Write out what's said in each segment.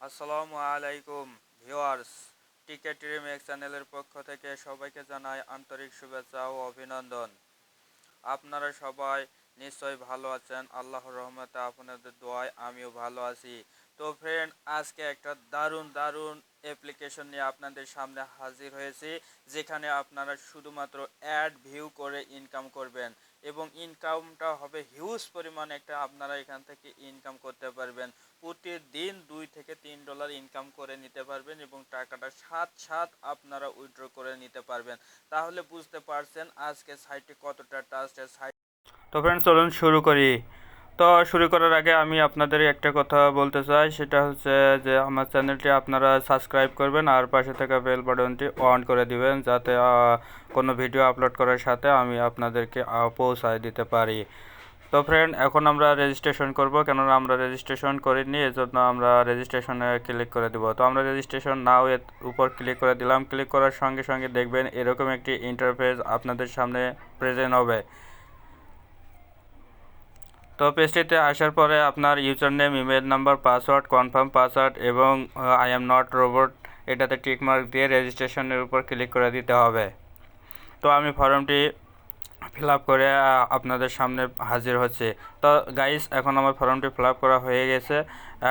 আসসালামু আলাইকুম viewers, ticket remake চ্যানেলের পক্ষ থেকে সবাইকে জানাই আন্তরিক শুভেচ্ছা ও অভিনন্দন। আপনারা সবাই নিশ্চয়ই ভালো আছেন। আল্লাহর রহমতে আপনাদের দোয়ায় আমিও ভালো আছি। তো ফ্রেন্ড, আজকে একটা দারুণ দারুণ অ্যাপ্লিকেশন নিয়ে আপনাদের সামনে হাজির হয়েছি, যেখানে আপনারা শুধুমাত্র অ্যাড ভিউ করে ইনকাম করবেন এবং ইনকামটা হবে হিউজ পরিমাণ একটা। আপনারা এখান থেকে ইনকাম করতে পারবেন, প্রতিদিন $2 থেকে $3 ইনকাম করে নিতে পারবেন এবং টাকাটা সাথ সাথ আপনারা উইথড্র করে নিতে পারবেন। তাহলে বুঝতে পারছেন আজকে সাইটটি কতটা ট্রাস্টেড সাইট। তো ফ্রেন্ড, চলুন শুরু করি। তো শুরু করার আগে আমি আপনাদের একটা কথা বলতে চাই, সেটা হচ্ছে যে আমার চ্যানেলটি আপনারা সাবস্ক্রাইব করবেন আর পাশে থাকা বেল বাটনটি অন করে দিবেন, যাতে কোনো ভিডিও আপলোড করার সাথে আমি আপনাদেরকে পৌঁছায় দিতে পারি। তো ফ্রেন্ড, এখন আমরা রেজিস্ট্রেশন করব, কেননা আমরা রেজিস্ট্রেশন করিনি, এজন্য আমরা রেজিস্ট্রেশনে ক্লিক করে দেব। তো আমরা রেজিস্ট্রেশন নাও এর উপর ক্লিক করে দিলাম। ক্লিক করার সঙ্গে সঙ্গে দেখবেন এরকম একটি ইন্টারফেস আপনাদের সামনে প্রেজেন্ট হবে। তো পেজটিতে আসার পরে আপনার user name, email number, password, confirm password এবং আই এম নট রোবট এটাতে টিকমার্ক দিয়ে রেজিস্ট্রেশনের উপর ক্লিক করে দিতে হবে। তো আমি ফর্মটি ফিল আপ করে আপনাদের সামনে হাজির হচ্ছে। তো গাইস, এখন আমার ফর্মটি ফিল আপ করা হয়ে গেছে।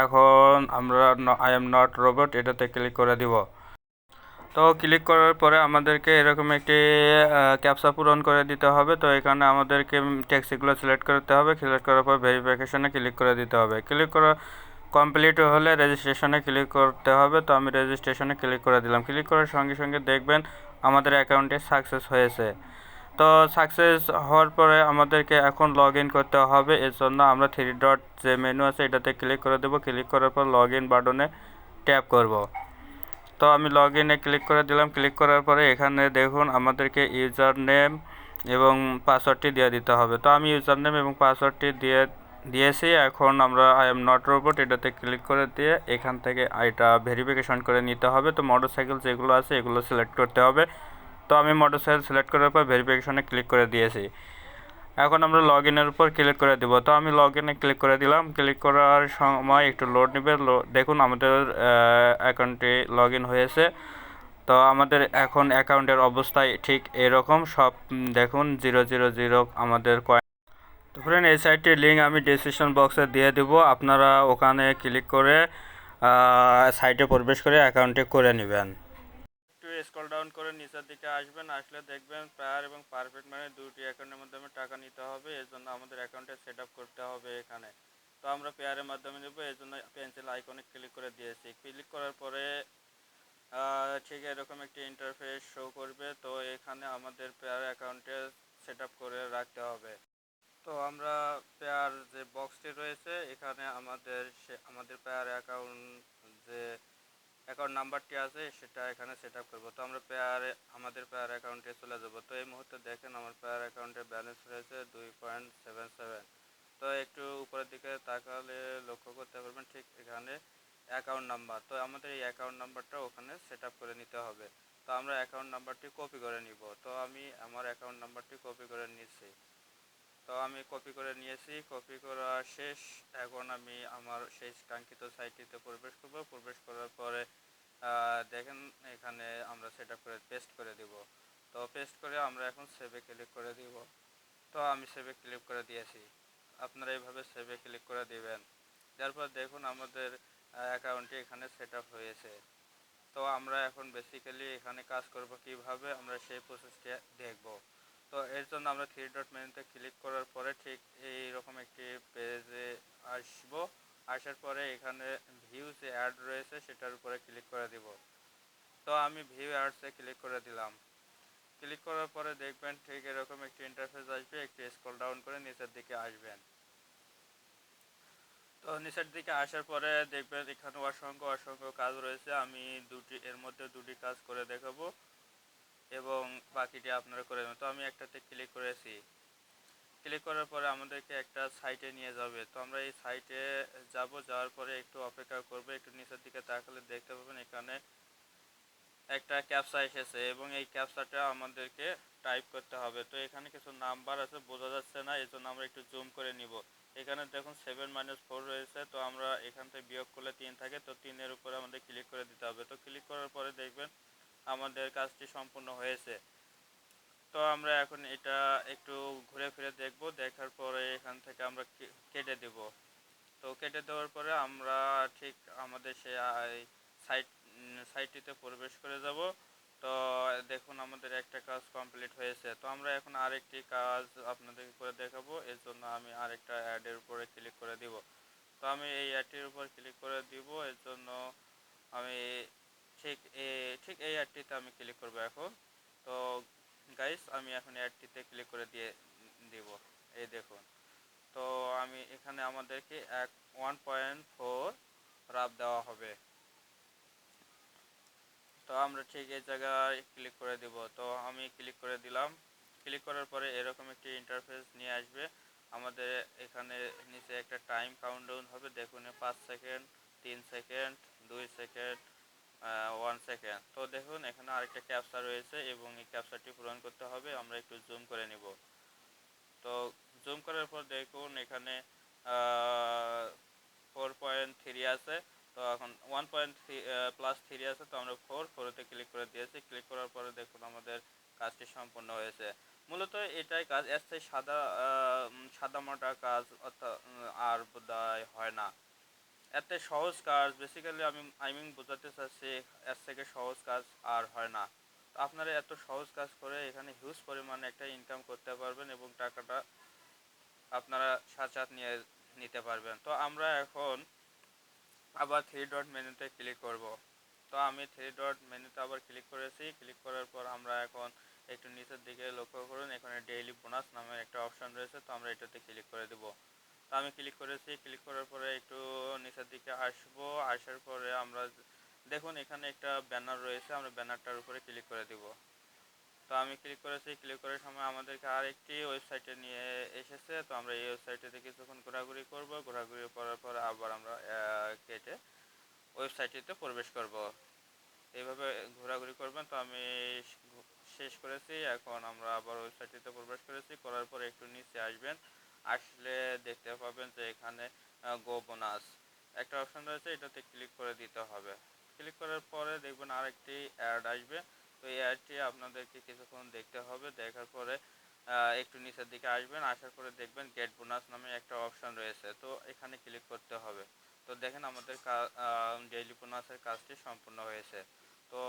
এখন আমরা আই এম নট রোবট এটাতে ক্লিক করে দিব। তো ক্লিক করার পরে আমাদেরকে এরকম একটি ক্যাপচা পূরণ করে দিতে হবে। তো এখানে আমাদেরকে টেক্সটগুলো সিলেক্ট করতে হবে। সিলেক্ট করার পর ভেরিফিকেশনে ক্লিক করে দিতে হবে। ক্লিক করা কমপ্লিট হলে রেজিস্ট্রেশনে ক্লিক করতে হবে। তো আমি রেজিস্ট্রেশনে ক্লিক করে দিলাম। ক্লিক করার সঙ্গে সঙ্গে দেখবেন আমাদের অ্যাকাউন্টে সাকসেস হয়েছে। তো সাকসেস হওয়ার পরে আমাদেরকে এখন লগ ইন করতে হবে। এর জন্য আমরা থ্রি ডট যে মেনু আছে এটাতে ক্লিক করে দেবো। ক্লিক করার পর লগ ইন বাটনে ট্যাপ করব। তো আমি লগ ইনে ক্লিক করে দিলাম। ক্লিক করার পরে এখানে দেখুন আমাদেরকে ইউজার নেম এবং পাসওয়ার্ডটি দিয়ে দিতে হবে। তো আমি ইউজার নেম এবং পাসওয়ার্ডটি দিয়েছি। এখন আমরা আই এম নট রোবট এটাতে ক্লিক করে দিয়ে এখান থেকে এটা ভেরিফিকেশন করে নিতে হবে। তো মোটরসাইকেল যেগুলো আছে এগুলো সিলেক্ট করতে হবে। তো আমি মোটরসাইকেল সিলেক্ট করার পর ভেরিফিকেশনে ক্লিক করে দিয়েছি। এখন আমরা লগ ইনের উপর ক্লিক করে দেব। তো আমি লগ ইনে ক্লিক করে দিলাম। ক্লিক করার সময় একটু লোড নেবে। দেখুন আমাদের অ্যাকাউন্টটি লগ ইন হয়েছে। তো আমাদের এখন অ্যাকাউন্টের অবস্থায় ঠিক এরকম সব দেখুন 000 আমাদের কয়েন। তো ফ্রেন্ড, এই সাইটটির লিঙ্ক আমি ডিসক্রিপশন বক্সে দিয়ে দেব। আপনারা ওখানে ক্লিক করে সাইটে প্রবেশ করে অ্যাকাউন্টটি করে নেবেন। একটু স্ক্রল ডাউন করে নিচের দিকে আসবেন। আসলে দেখবেন পেয়ার এবং পারফেক্ট মানে দুটি অ্যাকাউন্টের মাধ্যমে টাকা নিতে হবে। এর জন্য আমাদের অ্যাকাউন্টে সেট আপ করতে হবে এখানে। তো আমরা পেয়ারের মাধ্যমে নেব, এর জন্য পেন্সিল আইকনে ক্লিক করে দিয়েছি। ক্লিক করার পরে ঠিক এরকম একটি ইন্টারফেস শো করবে। তো এখানে আমাদের পেয়ার অ্যাকাউন্টে সেট আপ করে রাখতে হবে। তো আমরা পেয়ার যে বক্সটি রয়েছে এখানে আমাদের পেয়ার অ্যাকাউন্ট যে অ্যাকাউন্ট নাম্বারটি আছে সেটা এখানে সেট আপ করবো। তো আমরা আমাদের পেয়ার অ্যাকাউন্টে চলে যাব। তো এই মুহূর্তে দেখেন আমার পেয়ার অ্যাকাউন্টে ব্যালেন্স রয়েছে 2.77। তো একটু উপরের দিকে তাকালে লক্ষ্য করতে পারবেন ঠিক এখানে অ্যাকাউন্ট নাম্বার। তো আমাদের এই অ্যাকাউন্ট নাম্বারটা ওখানে সেট আপ করে নিতে হবে। তো আমরা অ্যাকাউন্ট নাম্বারটি কপি করে নিব। তো আমি আমার অ্যাকাউন্ট নাম্বারটি কপি করে নিচ্ছি। তো আমি কপি করে নিয়েছি। কপি করা শেষ। এখন আমি আমার সেই কাঙ্ক্ষিত সাইটটিতে প্রবেশ করব। প্রবেশ করার পরে দেখেন এখানে আমরা সেট আপ করে পেস্ট করে দিব। তো পেস্ট করে আমরা এখন সেভে ক্লিক করে দিব। তো আমি সেভে ক্লিক করে দিয়েছি। আপনারা এইভাবে সেভে ক্লিক করে দিবেন। তারপর দেখুন আমাদের অ্যাকাউন্টটি এখানে সেট আপ হয়েছে। তো আমরা এখন বেসিক্যালি এখানে কাজ করব কিভাবে আমরা সেই প্রসেসটি দেখব। তো এর জন্য আমরা থ্রি ডট মেনুতে ক্লিক করার পরে ঠিক এইরকম একটি পেজে আসব। আসার পরে এখানে ভিউ যে অ্যাড রয়েছে সেটার উপরে ক্লিক করে দিব। তো আমি ভিউ অ্যাডসে ক্লিক করে দিলাম। ক্লিক করার পরে দেখবেন ঠিক এরকম একটি ইন্টারফেস আসবে। একটু স্ক্রল ডাউন করে নিচের দিকে আসবেন। তো নিচের দিকে আসার পরে দেখবেন এখানে অসংখ্য অসংখ্য কাজ রয়েছে। আমি এর মধ্যে দুটি কাজ করে দেখাবো এবং বাকিটি আপনারা করে দেবেন। তো আমি একটাতে ক্লিক করেছি। ক্লিক করার পরে আমাদেরকে একটা সাইটে নিয়ে যাবে। তো আমরা এই সাইটে যাব। যাওয়ার পরে একটু অপেক্ষা করবো। একটু নিচের দিকে তাকালে দেখতে পাবেন এখানে একটা ক্যাপচা এসেছে এবং এই ক্যাপচাটা আমাদেরকে টাইপ করতে হবে। তো এখানে কিছু নাম্বার আছে, বোঝা যাচ্ছে না, এই জন্য আমরা একটু জুম করে নিব। এখানে দেখুন 7-4 রয়েছে। তো আমরা এখান থেকে বিয়োগ করলে 3 থাকে। তো 3-এর উপর আমাদের কাজটি সম্পূর্ণ হয়েছে। তো আমরা এখন এটা একটু ঘুরে ফিরে দেখব, দেখার পরে এখান থেকে আমরা কেটে দেব। তো কেটে দেওয়ার পরে আমরা ঠিক আমাদের সেই সাইটটিতে প্রবেশ করে যাব। তো দেখুন আমাদের একটা কাজ কমপ্লিট হয়েছে। তো আমরা এখন আরেকটি কাজ আপনাদেরকে করে দেখাবো, এর জন্য আমি আরেকটা অ্যাডের উপরে ক্লিক করে দিব। তো আমি এই অ্যাডটির উপর ক্লিক করে দিব, এর জন্য আমি ঠিক এই অ্যাডটিতে আমি ক্লিক করব এখন। তো গাইস আমি এখন অ্যাডটিতে ক্লিক করে দিব। এই দেখুন, তো আমি এখানে আমাদেরকে 1.4 রাব দেওয়া হবে। তো আমরা ঠিক এই জায়গায় ক্লিক করে দিব। তো আমি ক্লিক করে দিলাম। ক্লিক করার পরে এরকম একটি ইন্টারফেস নিয়ে আসবে। আমাদের এখানে নিচে একটা টাইম কাউন্টডাউন হবে, দেখুন 5 সেকেন্ড, 3 সেকেন্ড, 2 সেকেন্ড, 1 সেকেন্ড। তো দেখুন এখানে আরেকটা ক্যাপচা রয়েছে এবং এই ক্যাপচাটি পূরণ করতে হবে। আমরা একটু জুম করে নিব। তো জুম করার পর দেখুন এখানে 4.3 আছে। তো এখন 1.3 আছে, তো আমরা 4তে ক্লিক করে দিয়েছি। ক্লিক করার পরে দেখুন আমাদের কাজটি সম্পূর্ণ হয়েছে। মূলত এটাই কাজ, এর চেয়ে সাদামাটা কাজ অর্থাৎ আর বোধহয় হয় না। এত সহজ কাজ বেসিক্যালি আমি বোঝাতে চাচ্ছি, এর থেকে সহজ কাজ আর হয় না। তো আপনারা এত সহজ কাজ করে এখানে হিউজ পরিমাণে একটা ইনকাম করতে পারবেন এবং টাকাটা আপনারা সাথে নিয়ে নিতে পারবেন। তো আমরা এখন আবার 3 ডট মেনুতে ক্লিক করব। তো আমি 3 ডট মেনুতে আবার ক্লিক করেছি। ক্লিক করার পর আমরা এখন একটু নিচের দিকে লক্ষ্য করুন, এখানে ডেইলি বোনাস নামে একটা অপশন রয়েছে। তো আমরা এটাতে ক্লিক করে দেব। তো আমি ক্লিক করেছি। ক্লিক করার পরে একটু নিচের দিকে আসবো। আসার পরে আমরা দেখুন এখানে একটা ব্যানার রয়েছে, আমরা ব্যানারটার উপরে ক্লিক করে দেব। তো আমি ক্লিক করেছি। ক্লিক করার সময় আমাদেরকে আরেকটি ওয়েবসাইটে নিয়ে এসেছে। তো আমরা এই ওয়েবসাইটে কিছুক্ষণ ঘোরাঘুরি করব। ঘোরাঘুরি করার পর আবার আমরা কেটে ওয়েবসাইটটিতে প্রবেশ করব। এইভাবে ঘোরাঘুরি করবেন। তো আমি শেষ করেছি। এখন আমরা আবার ওয়েবসাইটটিতে প্রবেশ করেছি। করার পরে একটু নিচে আসবেন, আসলে দেখতে পাবেন যে এখানে গো বোনাস একটা অপশন রয়েছে, এটাতে ক্লিক করে দিতে হবে। ক্লিক করার পরে দেখবেন আরেকটি অ্যাড আসবে। তো এই অ্যাডটি আপনাদেরকে কিছুক্ষণ দেখতে হবে। দেখার পরে একটু নিচের দিকে আসবেন, আসার পরে দেখবেন গেট বোনাস নামে একটা অপশন রয়েছে। তো এখানে ক্লিক করতে হবে। তো দেখেন আমাদের ডেইলি বোনাসের কাজটি সম্পূর্ণ হয়েছে। তো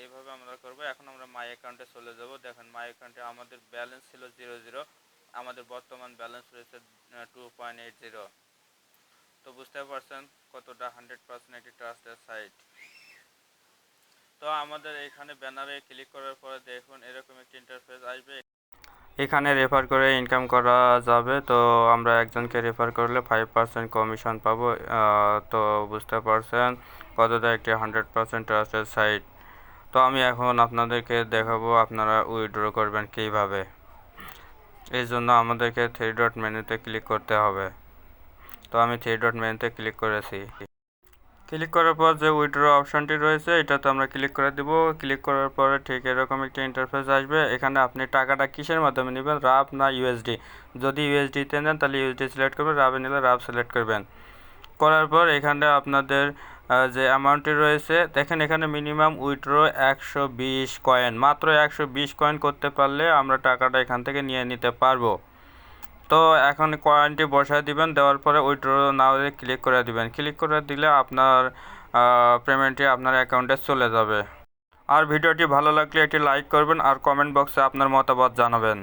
এইভাবে আমরা করব। এখন আমরা মাই অ্যাকাউন্টে চলে যাব। দেখেন মাই অ্যাকাউন্টে আমাদের ব্যালেন্স ছিল 00, আমাদের বর্তমান ব্যালেন্স রয়েছে 2.80। তো বুঝতে পারছেন কতটা 100% একটি ট্রাস্টেড সাইট। তো আমাদের এখানে ব্যানারে ক্লিক করার পরে দেখুন এরকম একটি ইন্টারফেস আসবে। এখানে রেফার করে ইনকাম করা যাবে। তো আমরা একজনকে রেফার করলে 5% কমিশন পাবো। তো বুঝতে পারছেন কতটা একটি 100% ট্রাস্টেড সাইট। তো আমি এখন আপনাদেরকে দেখাবো আপনারা উইথড্র করবেন কীভাবে। এই জন্য আমাদেরকে 3 ডট মেনুতে ক্লিক করতে হবে। তো আমি 3 ডট মেনুতে ক্লিক করেছি। ক্লিক করার পর যে উইথড্র অপশনটি রয়েছে এটাতে আমরা ক্লিক করে দিব। ক্লিক করার পরে ঠিক এরকম একটি ইন্টারফেস আসবে। এখানে আপনি টাকাটা কিসের মাধ্যমে নেবেন, রাব না ইউএসডি। যদি ইউএসডিতে নেন তাহলে ইউএসডি সিলেক্ট করবেন, রাবে নিলে রাব সিলেক্ট করবেন। করার পর এখানে আপনাদের যে অ্যামাউন্টটি রয়েছে দেখেন, এখানে মিনিমাম উইথড্র 120 কয়েন, মাত্র 120 কয়েন করতে পারলে আমরা টাকাটা এখান থেকে নিয়ে নিতে পারবো। তো এখন কয়েনটি বসায় দিবেন, দেওয়ার পরে উইথড্র নাও ক্লিক করে দিবেন। ক্লিক করে দিলে আপনার পেমেন্টটি আপনার অ্যাকাউন্টে চলে যাবে। আর ভিডিওটি ভালো লাগলে একটি লাইক করবেন আর কমেন্ট বক্সে আপনার মতামত জানাবেন।